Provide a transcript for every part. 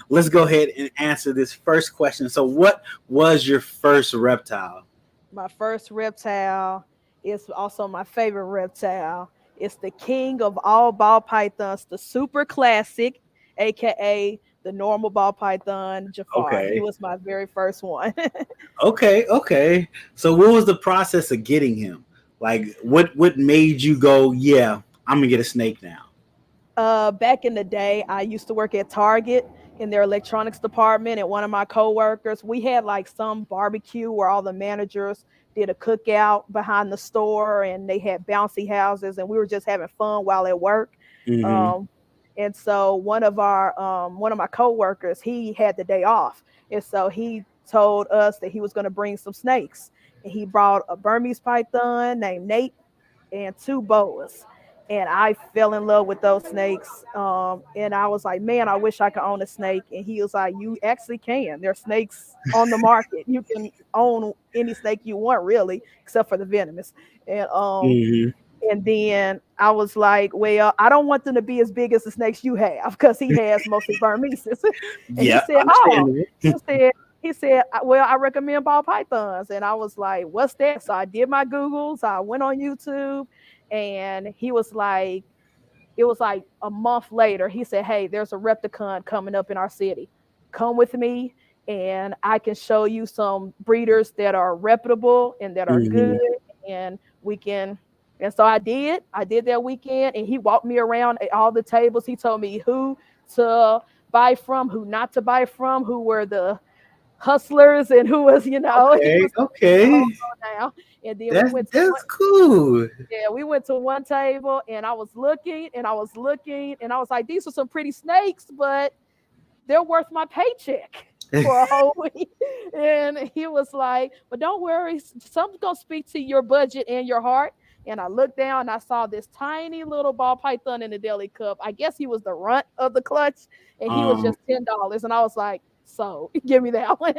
Let's go ahead and answer this first question. So, what was your first reptile? My first reptile is also my favorite reptile. It's the king of all ball pythons, the super classic, aka the normal ball python, Jafar. He Okay. was my very first one. Okay. So, what was the process of getting him? Like, what made you go, yeah, I'm gonna get a snake now? Back in the day, I used to work at Target in their electronics department, and one of my coworkers, we had like some barbecue where all the managers did a cookout behind the store, and they had bouncy houses, and we were just having fun while at work. Mm-hmm. Um, and so one of my coworkers, he had the day off, and so he told us that he was going to bring some snakes, and he brought a Burmese python named Nate and two boas. And I fell in love with those snakes. And I was like, man, I wish I could own a snake. And he was like, you actually can. There are snakes on the market. You can own any snake you want, really, except for the venomous. And um, Mm-hmm. and then I was like, well, I don't want them to be as big as the snakes you have because he has mostly Burmese. And he Yeah, said, oh, understandable. he said, well, I recommend ball pythons. And I was like, what's that? So I did my Googles. I went on YouTube, and it was like a month later. He said, hey, there's a Repticon coming up in our city. Come with me, and I can show you some breeders that are reputable and that are good. Mm-hmm. And we can and so I did that weekend, and he walked me around at all the tables. He told me who to buy from, who not to buy from, who were the hustlers, and who was, he Okay, was the okay. whole down. And then we That's went to that's cool. yeah, we went to one table, and I was looking and I was looking, and I was like, these are some pretty snakes, but they're worth my paycheck for a whole week. And he was like, but don't worry, something's gonna speak to your budget and your heart. And I looked down and I saw this tiny little ball python in the deli cup. I guess he was the runt of the clutch, and he was Um, just $10. And I was like, so give me that one.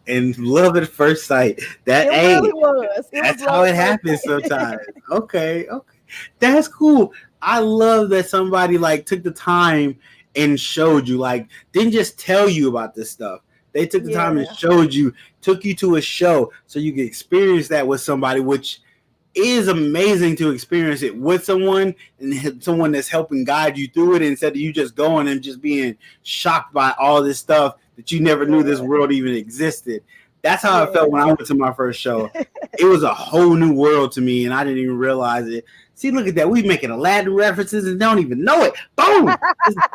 and love at first sight. That It really hey, was. It was that's love how at it first happens sight. sometimes. Okay. That's cool. I love that somebody like took the time and showed you, like didn't just tell you about this stuff. They took the time and Yeah, showed you, took you to a show so you could experience that with somebody, which is amazing to experience it with someone and someone that's helping guide you through it instead of you just going and just being shocked by all this stuff that you never knew this yeah, world even existed. That's how I felt when I yeah. went to my first show. It was a whole new world to me and I didn't even realize it. See, look at that. We making Aladdin references and don't even know it. Boom!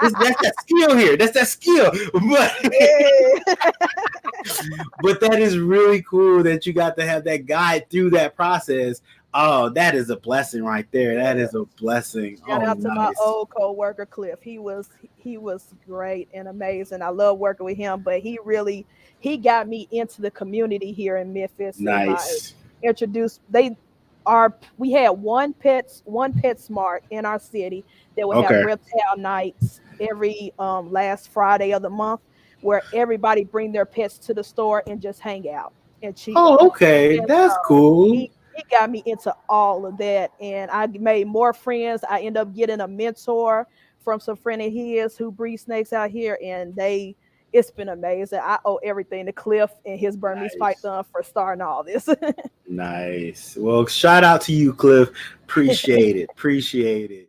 That's that skill here. That's that skill. Yeah. But that is really cool that you got to have that guide through that process. Oh, that is a blessing right there. That Yeah. is a blessing. Shout Oh, out to my nice. old co-worker Cliff. He was great and amazing. I love working with him, but he got me into the community here in Memphis, and my Nice. introduced they are we had one pet smart in our city that would have Okay. reptile nights every last Friday of the month, where everybody bring their pets to the store and just hang out and chill. Oh, okay. And That's so cool. he got me into all of that, and I made more friends. I end up getting a mentor from some friend of his who breed snakes out here, and it's been amazing. I owe everything to Cliff and his Burmese Nice. python for starting all this. Nice. Well, shout out to you, Cliff. Appreciate it. Appreciate it.